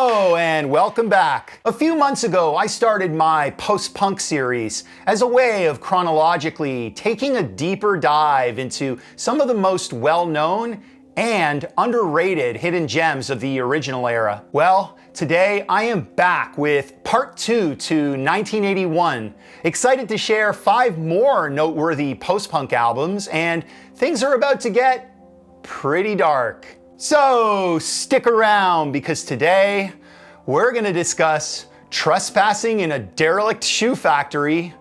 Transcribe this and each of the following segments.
Hello and welcome back. A few months ago, I started my post-punk series as a way of chronologically taking a deeper dive into some of the most well-known and underrated hidden gems of the original era. Well, today I am back with part 2 to 1981. Excited to share 5 more noteworthy post-punk albums, and things are about to get pretty dark. So stick around, because today we're gonna discuss trespassing in a derelict shoe factory,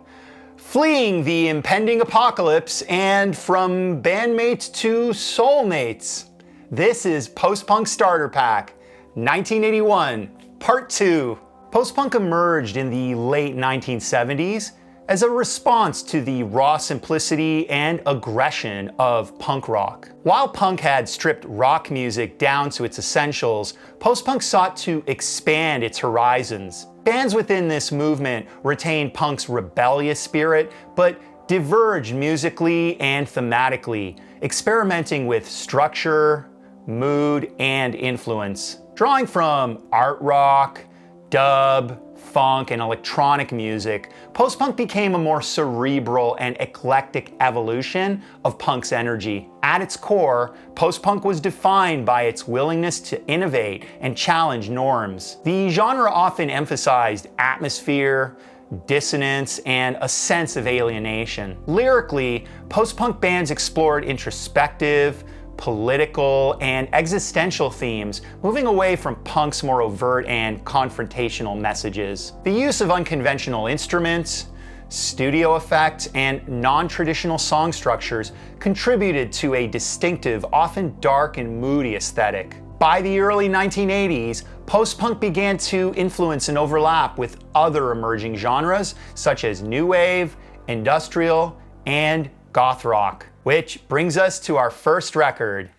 fleeing the impending apocalypse, and from bandmates to soulmates. This is Post-Punk Starter Pack, 1981, Part 2. Post-punk emerged in the late 1970s as a response to the raw simplicity and aggression of punk rock. While punk had stripped rock music down to its essentials, post-punk sought to expand its horizons. Bands within this movement retained punk's rebellious spirit, but diverged musically and thematically, experimenting with structure, mood, and influence. Drawing from art rock, dub, funk, and electronic music, post-punk became a more cerebral and eclectic evolution of punk's energy. At its core, post-punk was defined by its willingness to innovate and challenge norms. The genre often emphasized atmosphere, dissonance, and a sense of alienation. Lyrically, post-punk bands explored introspective, political, and existential themes, moving away from punk's more overt and confrontational messages. The use of unconventional instruments, studio effects, and non-traditional song structures contributed to a distinctive, often dark and moody aesthetic. By the early 1980s, post-punk began to influence and overlap with other emerging genres such as new wave, industrial, and goth rock. Which brings us to our first record,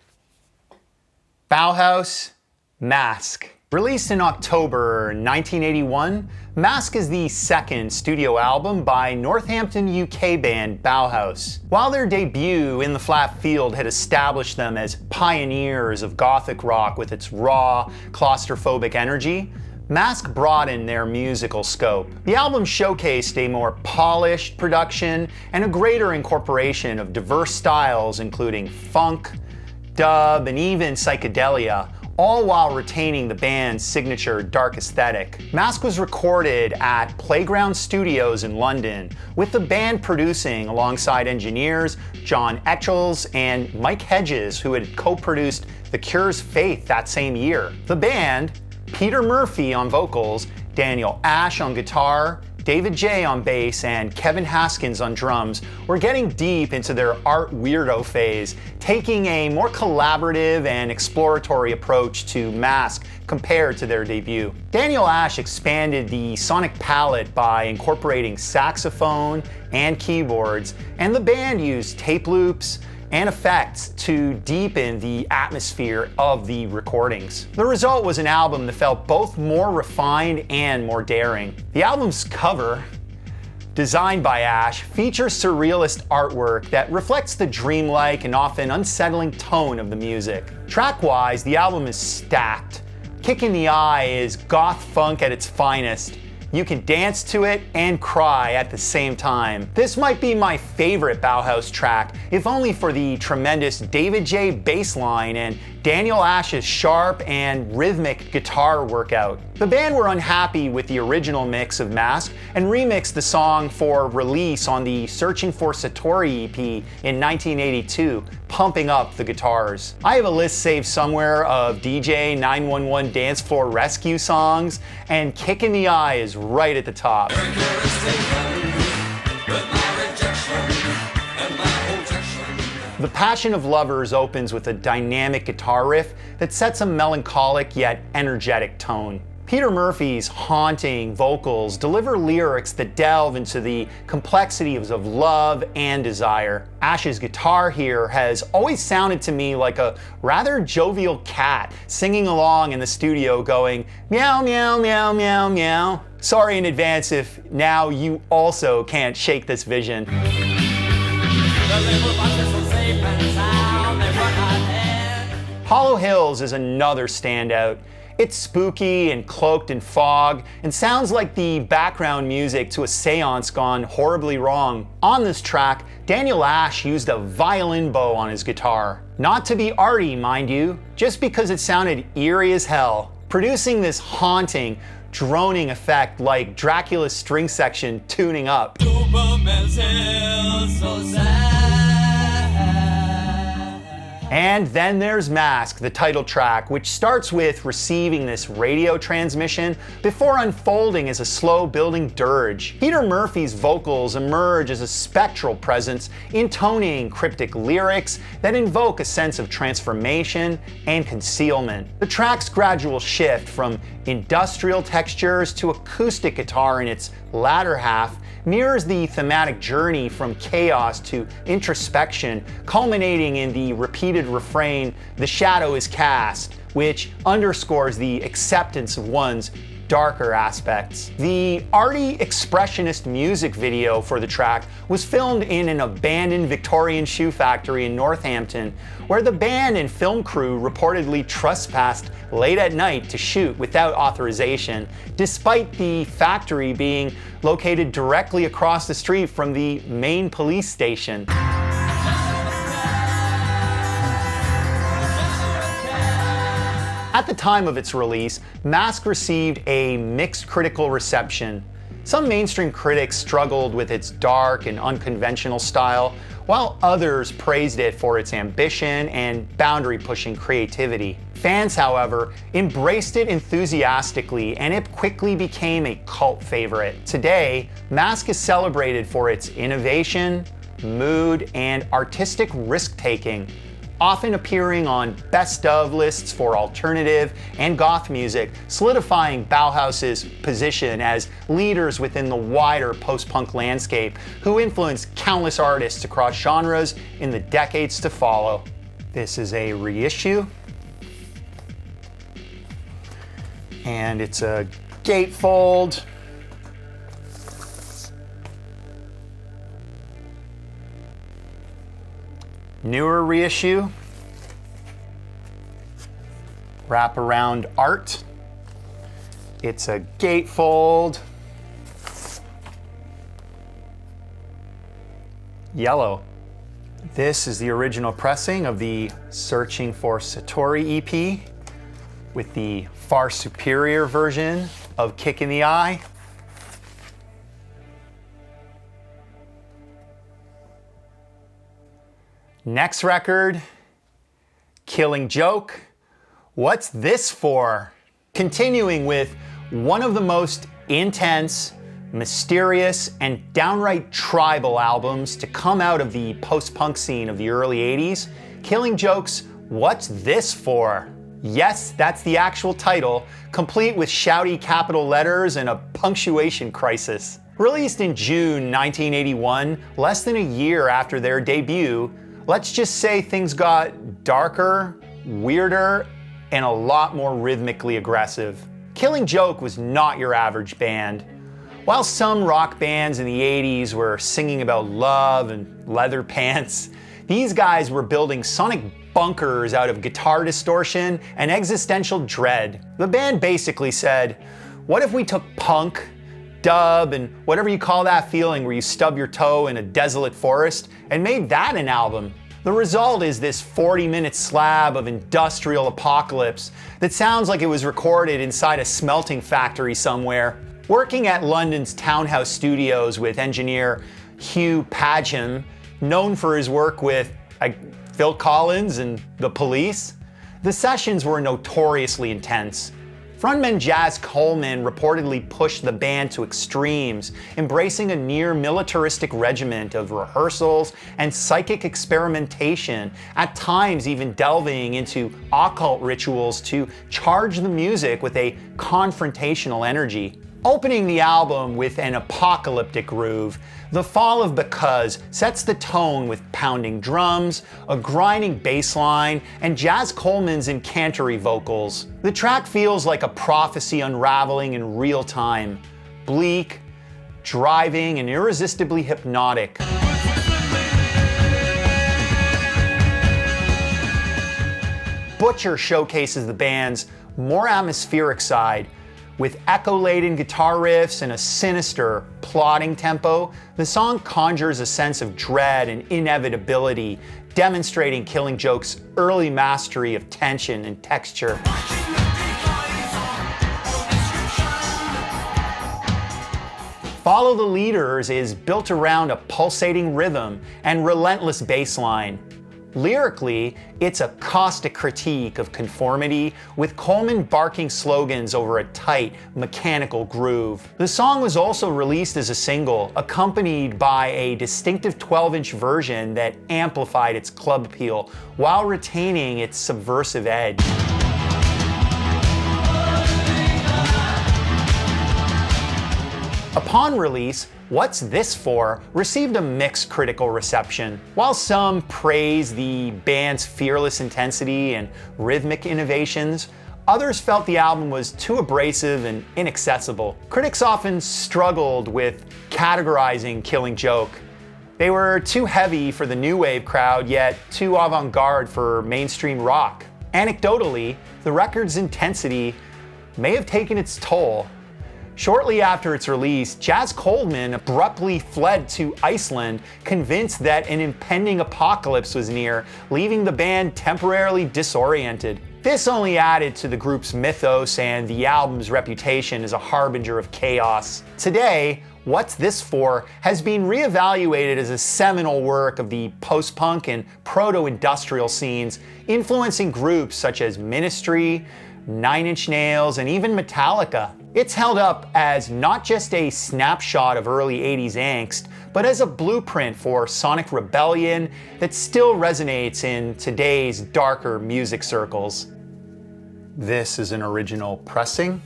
Bauhaus, Mask. Released in October 1981, Mask is the second studio album by Northampton, UK band Bauhaus. While their debut, In the Flat Field, had established them as pioneers of gothic rock with its raw, claustrophobic energy, Mask broadened their musical scope. The album showcased a more polished production and a greater incorporation of diverse styles including funk, dub, and even psychedelia, all while retaining the band's signature dark aesthetic. Mask was recorded at Playground Studios in London, with the band producing alongside engineers John Etchells and Mike Hedges, who had co-produced The Cure's Faith that same year. The band, Peter Murphy on vocals, Daniel Ash on guitar, David J on bass, and Kevin Haskins on drums, were getting deep into their art weirdo phase, taking a more collaborative and exploratory approach to Mask compared to their debut. Daniel Ash expanded the sonic palette by incorporating saxophone and keyboards, and the band used tape loops and effects to deepen the atmosphere of the recordings. The result was an album that felt both more refined and more daring. The album's cover, designed by Ash, features surrealist artwork that reflects the dreamlike and often unsettling tone of the music. Track-wise, the album is stacked. Kick in the Eye is goth funk at its finest. You can dance to it and cry at the same time. This might be my favorite Bauhaus track, if only for the tremendous David J bass line and Daniel Ash's sharp and rhythmic guitar workout. The band were unhappy with the original mix of Mask and remixed the song for release on the Searching for Satori EP in 1982, pumping up the guitars. I have a list saved somewhere of DJ 911 dance floor rescue songs, and Kick in the Eye is right at the top. The Passion of Lovers opens with a dynamic guitar riff that sets a melancholic yet energetic tone. Peter Murphy's haunting vocals deliver lyrics that delve into the complexities of love and desire. Ash's guitar here has always sounded to me like a rather jovial cat singing along in the studio going meow meow meow meow meow. Sorry in advance if now you also can't shake this vision. Hollow Hills is another standout. It's spooky and cloaked in fog and sounds like the background music to a seance gone horribly wrong. On this track, Daniel Ash used a violin bow on his guitar. Not to be arty, mind you, just because it sounded eerie as hell, producing this haunting, droning effect like Dracula's string section tuning up. And then there's Mask, the title track, which starts with receiving this radio transmission before unfolding as a slow building dirge. Peter Murphy's vocals emerge as a spectral presence, intoning cryptic lyrics that invoke a sense of transformation and concealment. The track's gradual shift from industrial textures to acoustic guitar in its latter half mirrors the thematic journey from chaos to introspection, culminating in the repeated refrain, "The shadow is cast," which underscores the acceptance of one's darker aspects. The arty expressionist music video for the track was filmed in an abandoned Victorian shoe factory in Northampton, where the band and film crew reportedly trespassed late at night to shoot without authorization, despite the factory being located directly across the street from the main police station. At the time of its release, Mask received a mixed critical reception. Some mainstream critics struggled with its dark and unconventional style, while others praised it for its ambition and boundary-pushing creativity. Fans, however, embraced it enthusiastically, and it quickly became a cult favorite. Today, Mask is celebrated for its innovation, mood, and artistic risk-taking, often appearing on best of lists for alternative and goth music, solidifying Bauhaus's position as leaders within the wider post-punk landscape, who influenced countless artists across genres in the decades to follow. This is a reissue, and it's a gatefold. Newer reissue, wraparound art. It's a gatefold, yellow. This is the original pressing of the Searching for Satori EP with the far superior version of Kick in the Eye. Next record, Killing Joke, What's This For? Continuing with one of the most intense, mysterious, and downright tribal albums to come out of the post-punk scene of the early 80s, Killing Joke's What's This For? Yes, that's the actual title, complete with shouty capital letters and a punctuation crisis. Released in June 1981, less than a year after their debut, let's just say things got darker, weirder, and a lot more rhythmically aggressive. Killing Joke was not your average band. While some rock bands in the 80s were singing about love and leather pants, these guys were building sonic bunkers out of guitar distortion and existential dread. The band basically said, what if we took punk, dub, and whatever you call that feeling where you stub your toe in a desolate forest, and made that an album? The result is this 40-minute slab of industrial apocalypse that sounds like it was recorded inside a smelting factory somewhere. Working at London's Townhouse Studios with engineer Hugh Padgham, known for his work with Phil Collins and The Police, the sessions were notoriously intense. Frontman Jazz Coleman reportedly pushed the band to extremes, embracing a near-militaristic regiment of rehearsals and psychic experimentation, at times even delving into occult rituals to charge the music with a confrontational energy. Opening the album with an apocalyptic groove, The Fall of Because sets the tone with pounding drums, a grinding bass line, and Jazz Coleman's incantory vocals. The track feels like a prophecy unraveling in real time, bleak, driving, and irresistibly hypnotic. Butcher showcases the band's more atmospheric side. With echo-laden guitar riffs and a sinister, plodding tempo, the song conjures a sense of dread and inevitability, demonstrating Killing Joke's early mastery of tension and texture. Follow the Leaders is built around a pulsating rhythm and relentless bass line. Lyrically, it's a caustic critique of conformity, with Coleman barking slogans over a tight, mechanical groove. The song was also released as a single, accompanied by a distinctive 12-inch version that amplified its club appeal while retaining its subversive edge. Upon release, What's This For received a mixed critical reception. While some praised the band's fearless intensity and rhythmic innovations, others felt the album was too abrasive and inaccessible. Critics often struggled with categorizing Killing Joke. They were too heavy for the new wave crowd, yet too avant-garde for mainstream rock. Anecdotally, the record's intensity may have taken its toll. Shortly after its release, Jazz Coleman abruptly fled to Iceland, convinced that an impending apocalypse was near, leaving the band temporarily disoriented. This only added to the group's mythos and the album's reputation as a harbinger of chaos. Today, What's This For has been reevaluated as a seminal work of the post-punk and proto-industrial scenes, influencing groups such as Ministry, Nine Inch Nails, and even Metallica. It's held up as not just a snapshot of early 80s angst, but as a blueprint for sonic rebellion that still resonates in today's darker music circles. This is an original pressing.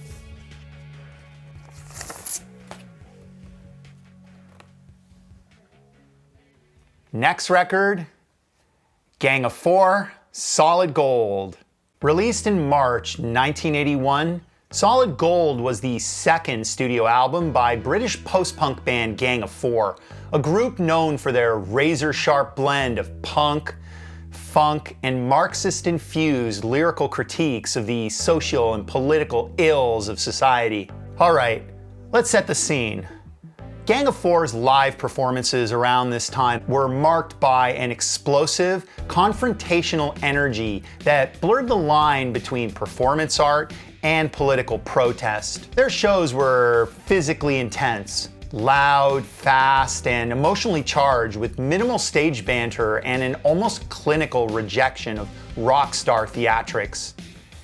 Next record, Gang of Four, Solid Gold. Released in March 1981, Solid Gold was the second studio album by British post-punk band Gang of Four, a group known for their razor-sharp blend of punk, funk, and Marxist-infused lyrical critiques of the social and political ills of society. Alright, let's set the scene. Gang of Four's live performances around this time were marked by an explosive, confrontational energy that blurred the line between performance art and political protest. Their shows were physically intense, loud, fast, and emotionally charged, with minimal stage banter and an almost clinical rejection of rock star theatrics.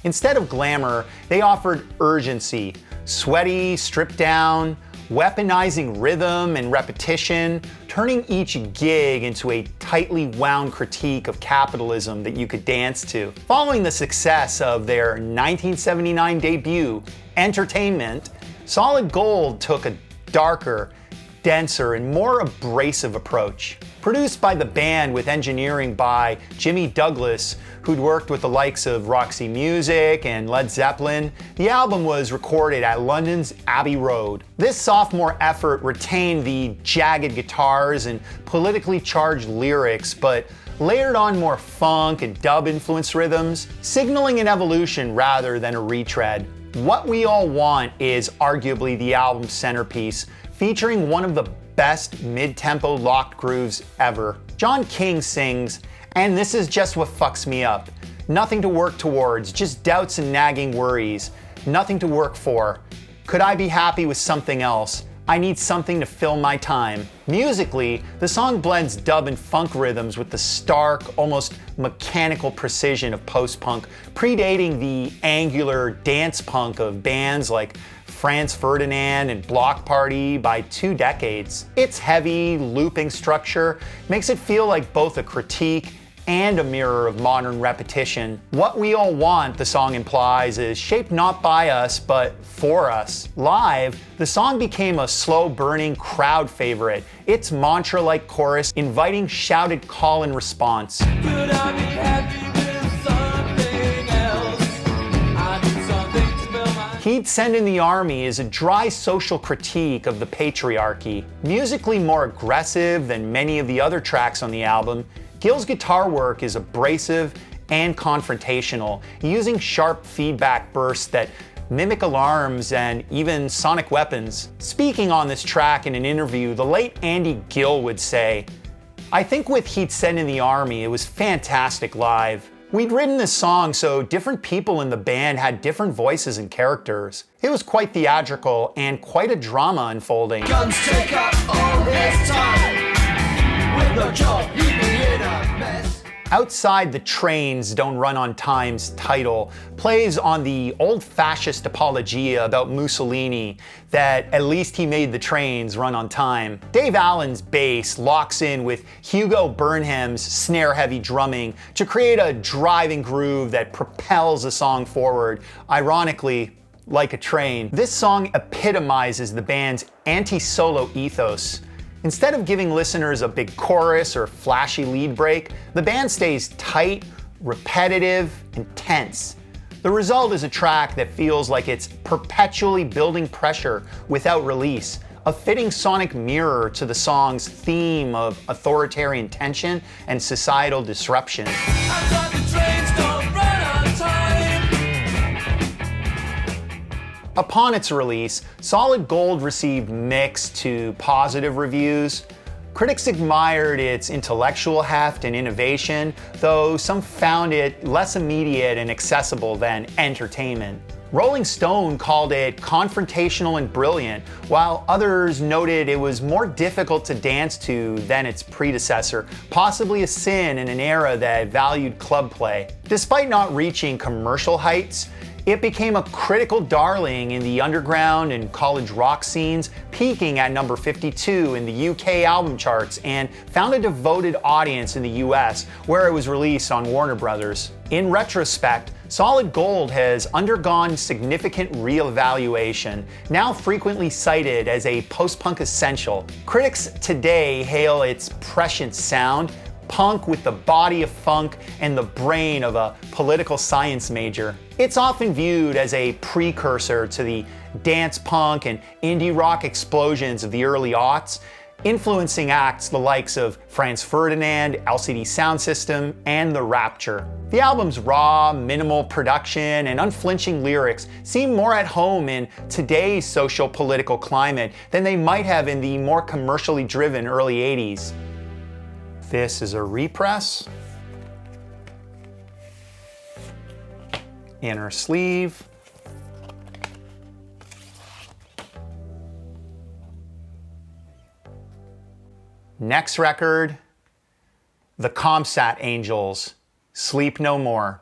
Instead of glamour, they offered urgency, sweaty, stripped down, weaponizing rhythm and repetition, turning each gig into a tightly wound critique of capitalism that you could dance to. Following the success of their 1979 debut, Entertainment, Solid Gold took a darker, denser, and more abrasive approach. Produced by the band with engineering by Jimmy Douglas, who'd worked with the likes of Roxy Music and Led Zeppelin, the album was recorded at London's Abbey Road. This sophomore effort retained the jagged guitars and politically charged lyrics, but layered on more funk and dub-influenced rhythms, signaling an evolution rather than a retread. What We All Want is arguably the album's centerpiece, featuring one of the best mid-tempo locked grooves ever. John King sings, "And this is just what fucks me up. Nothing to work towards, just doubts and nagging worries. Nothing to work for. Could I be happy with something else? I need something to fill my time." Musically, the song blends dub and funk rhythms with the stark, almost mechanical precision of post-punk, predating the angular dance punk of bands like Franz Ferdinand and Block Party by 2 decades. Its heavy, looping structure makes it feel like both a critique and a mirror of modern repetition. What We All Want, the song implies, is shaped not by us, but for us. Live, the song became a slow-burning crowd favorite, its mantra-like chorus inviting shouted call and response. Could I be happy with something else? I need something to fill my... He'd Send in the Army is a dry social critique of the patriarchy. Musically more aggressive than many of the other tracks on the album, Gill's guitar work is abrasive and confrontational, using sharp feedback bursts that mimic alarms and even sonic weapons. Speaking on this track in an interview, the late Andy Gill would say, "I think with Heat Set in the Army, it was fantastic live. We'd written this song so different people in the band had different voices and characters. It was quite theatrical and quite a drama unfolding." Guns take up all his time. With no job, he'd be in a mess. Outside the Trains Don't Run on Time's title plays on the old fascist apologia about Mussolini that at least he made the trains run on time. Dave Allen's bass locks in with Hugo Burnham's snare-heavy drumming to create a driving groove that propels the song forward, ironically, like a train. This song epitomizes the band's anti-solo ethos. Instead of giving listeners a big chorus or flashy lead break, the band stays tight, repetitive, and tense. The result is a track that feels like it's perpetually building pressure without release, a fitting sonic mirror to the song's theme of authoritarian tension and societal disruption. Outside the trains don't run on time. Upon its release, Solid Gold received mixed to positive reviews. Critics admired its intellectual heft and innovation, though some found it less immediate and accessible than entertainment. Rolling Stone called it confrontational and brilliant, while others noted it was more difficult to dance to than its predecessor, possibly a sin in an era that valued club play. Despite not reaching commercial heights, it became a critical darling in the underground and college rock scenes, peaking at number 52 in the UK album charts, and found a devoted audience in the US, where it was released on Warner Brothers. In retrospect, Solid Gold has undergone significant re-evaluation, now frequently cited as a post-punk essential. Critics today hail its prescient sound, punk with the body of funk and the brain of a political science major. It's often viewed as a precursor to the dance punk and indie rock explosions of the early aughts, influencing acts the likes of Franz Ferdinand, LCD Sound System, and The Rapture. The album's raw, minimal production and unflinching lyrics seem more at home in today's social political climate than they might have in the more commercially driven early 80s. This is a repress. Inner sleeve. Next record, The Comsat Angels, Sleep No More.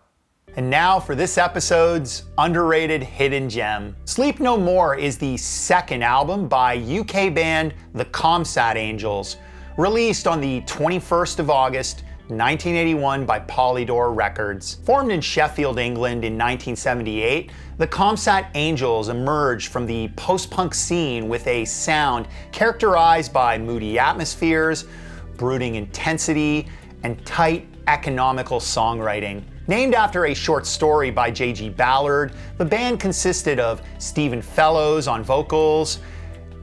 And now for this episode's underrated hidden gem. Sleep No More is the second album by UK band The Comsat Angels, released on the 21st of August, 1981 by Polydor Records. Formed in Sheffield, England in 1978, the Comsat Angels emerged from the post-punk scene with a sound characterized by moody atmospheres, brooding intensity, and tight, economical songwriting. Named after a short story by J.G. Ballard, the band consisted of Stephen Fellows on vocals,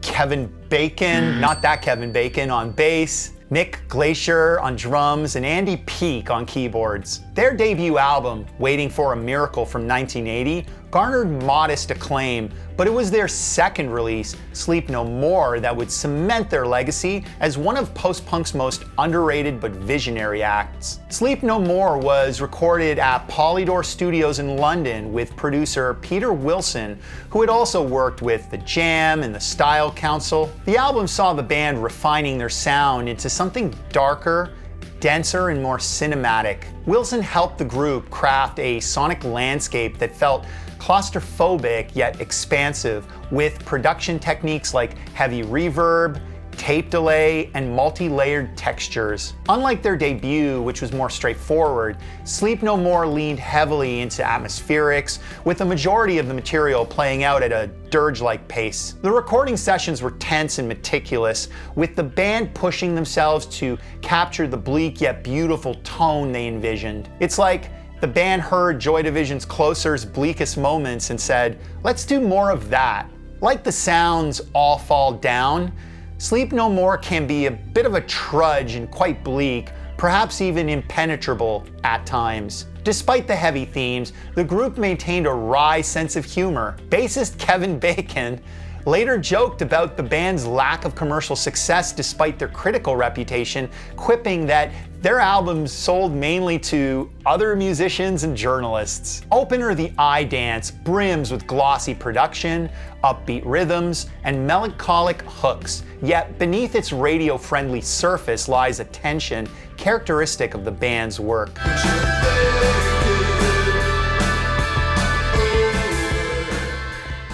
Kevin Bacon, not that Kevin Bacon, on bass, Nick Glacier on drums, and Andy Peake on keyboards. Their debut album, Waiting for a Miracle from 1980, garnered modest acclaim, but it was their second release, Sleep No More, that would cement their legacy as one of post-punk's most underrated but visionary acts. Sleep No More was recorded at Polydor Studios in London with producer Peter Wilson, who had also worked with The Jam and the Style Council. The album saw the band refining their sound into something darker, denser, and more cinematic. Wilson helped the group craft a sonic landscape that felt claustrophobic yet expansive, with production techniques like heavy reverb, tape delay, and multi-layered textures. Unlike their debut, which was more straightforward, Sleep No More leaned heavily into atmospherics, with the majority of the material playing out at a dirge-like pace. The recording sessions were tense and meticulous, with the band pushing themselves to capture the bleak yet beautiful tone they envisioned. It's like the band heard Joy Division's Closer's bleakest moments and said, let's do more of that. Like the Sound's All Fall Down, Sleep No More can be a bit of a trudge and quite bleak, perhaps even impenetrable at times. Despite the heavy themes, the group maintained a wry sense of humor. Bassist Kevin Bacon later joked about the band's lack of commercial success despite their critical reputation, quipping that their albums sold mainly to other musicians and journalists. Opener The Eye Dance brims with glossy production, upbeat rhythms, and melancholic hooks, yet beneath its radio-friendly surface lies a tension characteristic of the band's work.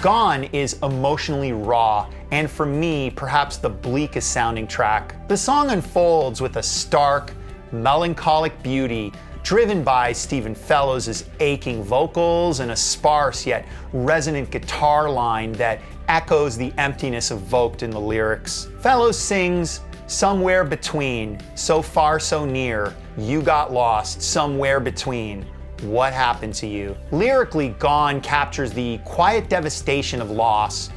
Gone is emotionally raw, and for me, perhaps the bleakest sounding track. The song unfolds with a stark, melancholic beauty, driven by Stephen Fellows' aching vocals and a sparse yet resonant guitar line that echoes the emptiness evoked in the lyrics. Fellows sings, "Somewhere between, so far so near, you got lost, somewhere between. What happened to you?" Lyrically, Gone captures the quiet devastation of loss,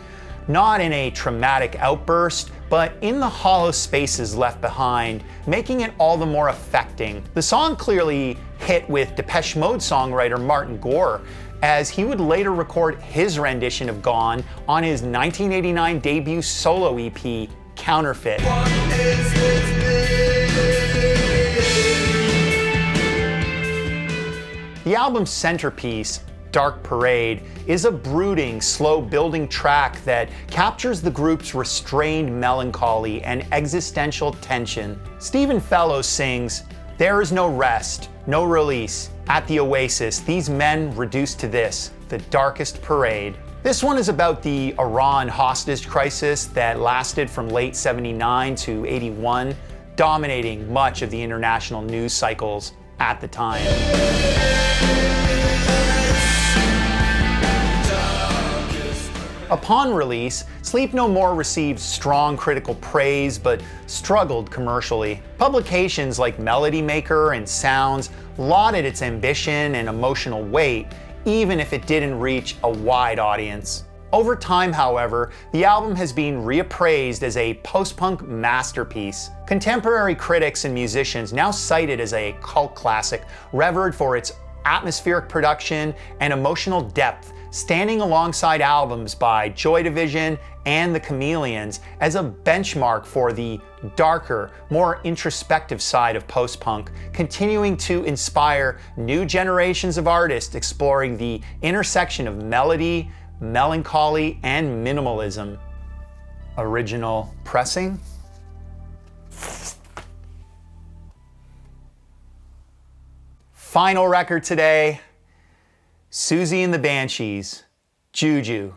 not in a traumatic outburst, but in the hollow spaces left behind, making it all the more affecting. The song clearly hit with Depeche Mode songwriter Martin Gore, as he would later record his rendition of Gone on his 1989 debut solo EP, Counterfeit. The album's centerpiece, Dark Parade, is a brooding, slow-building track that captures the group's restrained melancholy and existential tension. Stephen Fellows sings, "There is no rest, no release. At the oasis, these men reduced to this, the darkest parade." This one is about the Iran hostage crisis that lasted from late '79 to '81, dominating much of the international news cycles at the time. Upon release, Sleep No More received strong critical praise but struggled commercially. Publications like Melody Maker and Sounds lauded its ambition and emotional weight, even if it didn't reach a wide audience. Over time, however, the album has been reappraised as a post-punk masterpiece. Contemporary critics and musicians now cite it as a cult classic, revered for its atmospheric production and emotional depth, standing alongside albums by Joy Division and the Chameleons as a benchmark for the darker, more introspective side of post-punk, continuing to inspire new generations of artists exploring the intersection of melody, melancholy, and minimalism. Original pressing? Final record today, Susie and the Banshees, Guju.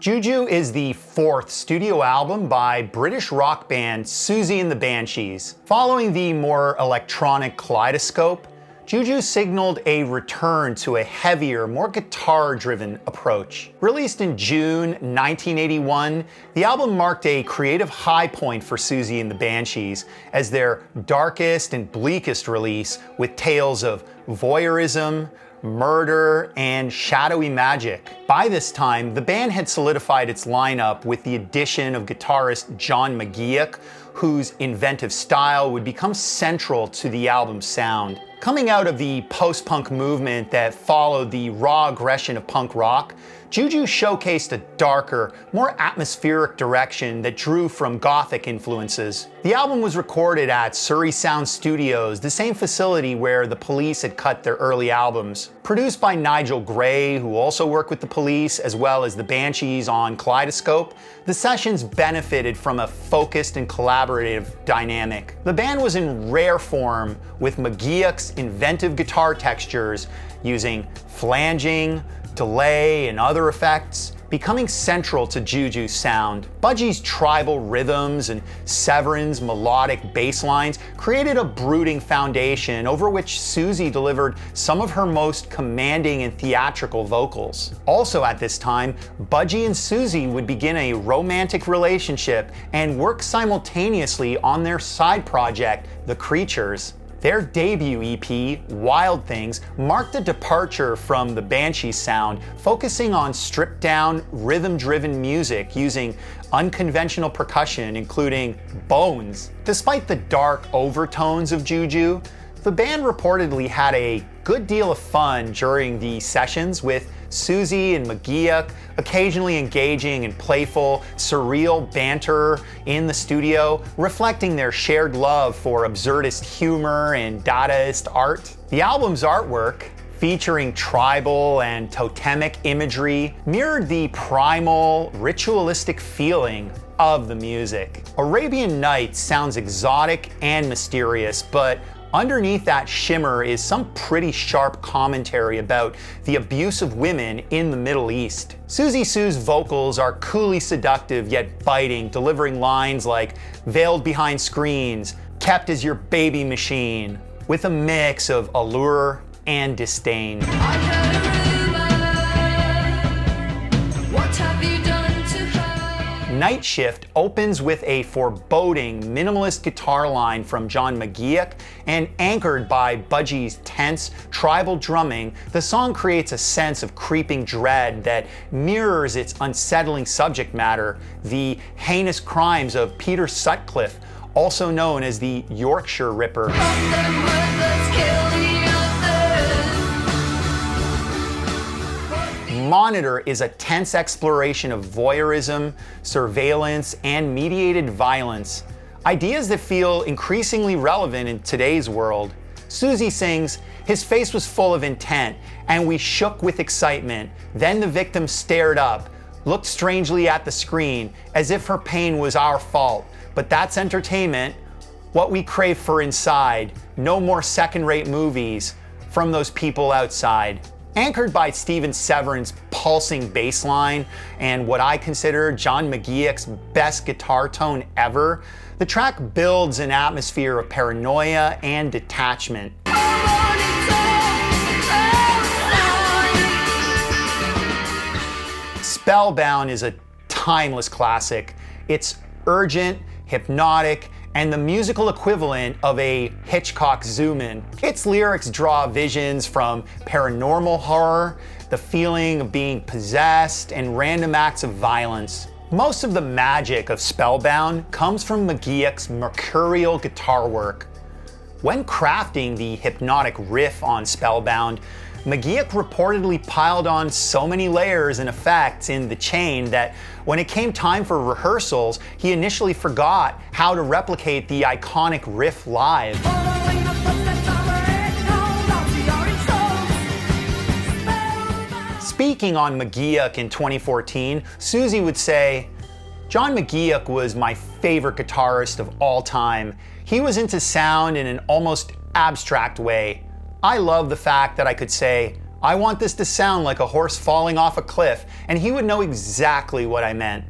Guju is the fourth studio album by British rock band Susie and the Banshees. Following the more electronic Kaleidoscope, Guju signaled a return to a heavier, more guitar-driven approach. Released in June 1981, the album marked a creative high point for Susie and the Banshees as their darkest and bleakest release, with tales of voyeurism, murder, and shadowy magic. By this time, the band had solidified its lineup with the addition of guitarist John McGeoch, whose inventive style would become central to the album's sound. Coming out of the post-punk movement that followed the raw aggression of punk rock, Guju showcased a darker, more atmospheric direction that drew from gothic influences. The album was recorded at Surrey Sound Studios, the same facility where the Police had cut their early albums. Produced by Nigel Gray, who also worked with the Police, as well as the Banshees on Kaleidoscope, the sessions benefited from a focused and collaborative dynamic. The band was in rare form, with McGeoch's inventive guitar textures using flanging, delay, and other effects becoming central to Guju's sound. Budgie's tribal rhythms and Severance melodic bass lines created a brooding foundation over which Susie delivered some of her most commanding and theatrical vocals. Also at this time, Budgie and Susie would begin a romantic relationship and work simultaneously on their side project, The Creatures. Their debut EP, Wild Things, marked a departure from the Banshees sound, focusing on stripped-down, rhythm-driven music using unconventional percussion, including bones. Despite the dark overtones of Guju, the band reportedly had a good deal of fun during the sessions, with Susie and McGeoch occasionally engaging in playful, surreal banter in the studio, reflecting their shared love for absurdist humor and Dadaist art. The album's artwork, featuring tribal and totemic imagery, mirrored the primal, ritualistic feeling of the music. Arabian Nights sounds exotic and mysterious, but underneath that shimmer is some pretty sharp commentary about the abuse of women in the Middle East. Susie Sue's vocals are coolly seductive yet biting, delivering lines like "veiled behind screens," "kept as your baby machine," with a mix of allure and disdain. Night Shift opens with a foreboding, minimalist guitar line from John McGeoch, and anchored by Budgie's tense, tribal drumming, the song creates a sense of creeping dread that mirrors its unsettling subject matter, the heinous crimes of Peter Sutcliffe, also known as the Yorkshire Ripper. Monitor is a tense exploration of voyeurism, surveillance, and mediated violence, ideas that feel increasingly relevant in today's world. Susie sings, "His face was full of intent, and we shook with excitement. Then the victim stared up, looked strangely at the screen, as if her pain was our fault. But that's entertainment, what we crave for inside. No more second-rate movies from those people outside." Anchored by Steven Severance' pulsing bass line and what I consider John McGeoch's best guitar tone ever, the track builds an atmosphere of paranoia and detachment. Spellbound is a timeless classic. It's urgent, hypnotic, and the musical equivalent of a Hitchcock zoom-in. Its lyrics draw visions from paranormal horror, the feeling of being possessed, and random acts of violence. Most of the magic of Spellbound comes from McGeoch's mercurial guitar work. When crafting the hypnotic riff on Spellbound, McGeoch reportedly piled on so many layers and effects in the chain that when it came time for rehearsals, he initially forgot how to replicate the iconic riff live. Speaking on McGeoch in 2014, Susie would say, "John McGeoch was my favorite guitarist of all time. He was into sound in an almost abstract way. I love the fact that I could say, I want this to sound like a horse falling off a cliff, and he would know exactly what I meant."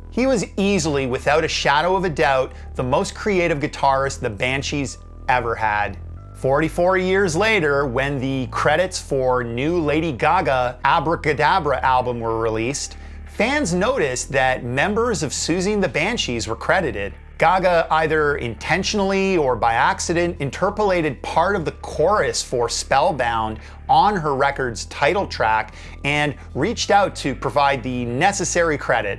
He was easily, without a shadow of a doubt, the most creative guitarist the Banshees ever had. 44 years later, when the credits for new Lady Gaga Abracadabra album were released, fans noticed that members of Susie and the Banshees were credited. Gaga either intentionally or by accident interpolated part of the chorus for Spellbound on her record's title track and reached out to provide the necessary credit.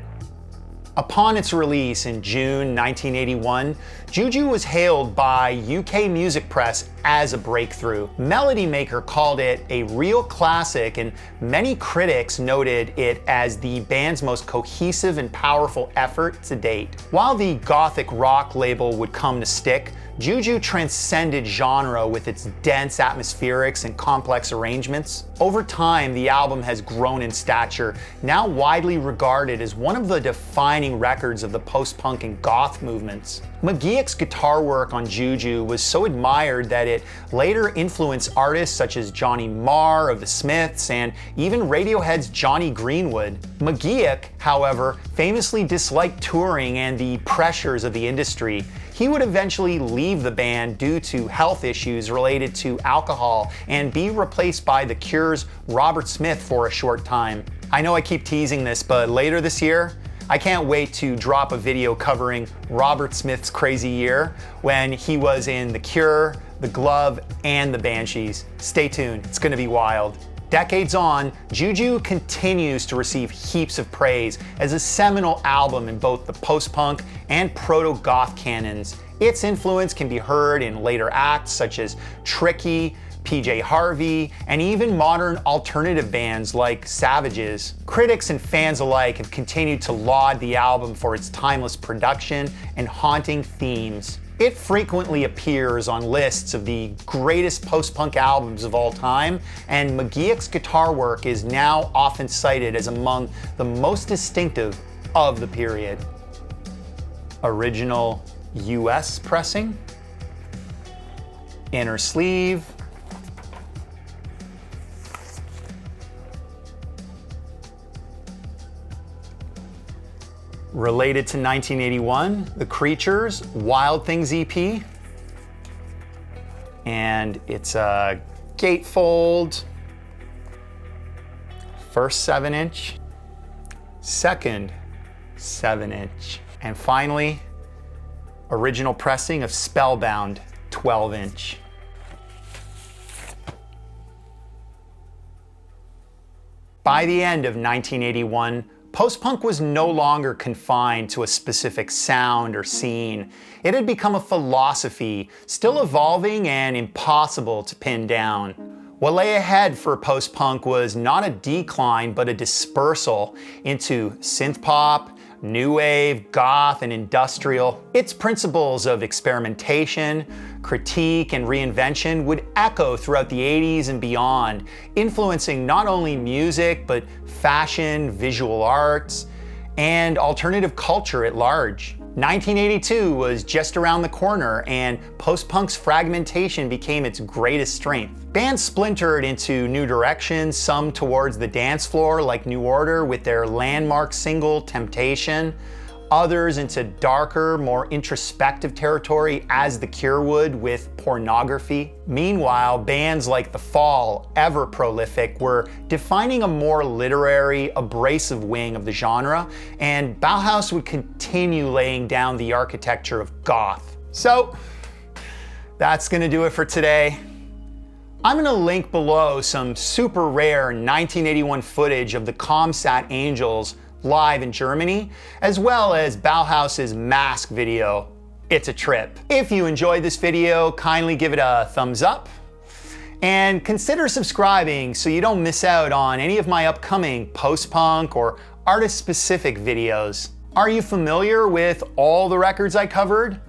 Upon its release in June 1981, Guju was hailed by UK music press as a breakthrough. Melody Maker called it a real classic, and many critics noted it as the band's most cohesive and powerful effort to date. While the gothic rock label would come to stick, Guju transcended genre with its dense atmospherics and complex arrangements. Over time, the album has grown in stature, now widely regarded as one of the defining records of the post-punk and goth movements. McGeoch's guitar work on Guju was so admired that it later influenced artists such as Johnny Marr of the Smiths and even Radiohead's Johnny Greenwood. McGeoch, however, famously disliked touring and the pressures of the industry. He would eventually leave the band due to health issues related to alcohol and be replaced by The Cure's Robert Smith for a short time. I know I keep teasing this, but later this year, I can't wait to drop a video covering Robert Smith's crazy year when he was in The Cure, the Glove, and the Banshees. Stay tuned, it's gonna be wild. Decades on, Guju continues to receive heaps of praise as a seminal album in both the post-punk and proto-goth canons. Its influence can be heard in later acts such as Tricky, PJ Harvey, and even modern alternative bands like Savages. Critics and fans alike have continued to laud the album for its timeless production and haunting themes. It frequently appears on lists of the greatest post-punk albums of all time, and McGeoch's guitar work is now often cited as among the most distinctive of the period. Original US pressing, inner sleeve, related to 1981, The Creatures, Wild Things EP. And it's a gatefold, first 7-inch, second 7-inch, and finally, original pressing of Spellbound, 12-inch. By the end of 1981, post-punk was no longer confined to a specific sound or scene. It had become a philosophy, still evolving and impossible to pin down. What lay ahead for post-punk was not a decline, but a dispersal into synth-pop, new wave, goth, and industrial. Its principles of experimentation, critique, and reinvention would echo throughout the 80s and beyond, influencing not only music, but fashion, visual arts, and alternative culture at large. 1982 was just around the corner, and post-punk's fragmentation became its greatest strength. Bands splintered into new directions, some towards the dance floor like New Order with their landmark single Temptation, others into darker, more introspective territory as The Cure would with Pornography. Meanwhile, bands like The Fall, ever prolific, were defining a more literary, abrasive wing of the genre, and Bauhaus would continue laying down the architecture of goth. So, that's gonna do it for today. I'm gonna link below some super rare 1981 footage of the Comsat Angels live in Germany, as well as Bauhaus's Mask video. It's a trip. If you enjoyed this video, kindly give it a thumbs up and consider subscribing so you don't miss out on any of my upcoming post-punk or artist-specific videos. Are you familiar with all the records I covered?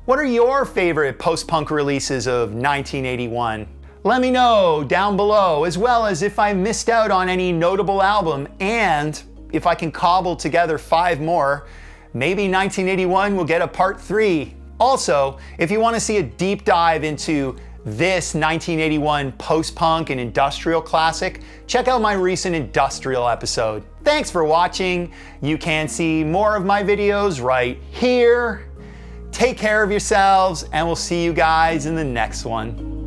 What are your favorite post-punk releases of 1981? Let me know down below, as well as if I missed out on any notable album, and if I can cobble together 5 more, maybe 1981 will get a part 3. Also, if you want to see a deep dive into this 1981 post-punk and industrial classic, check out my recent industrial episode. Thanks for watching. You can see more of my videos right here. Take care of yourselves, and we'll see you guys in the next one.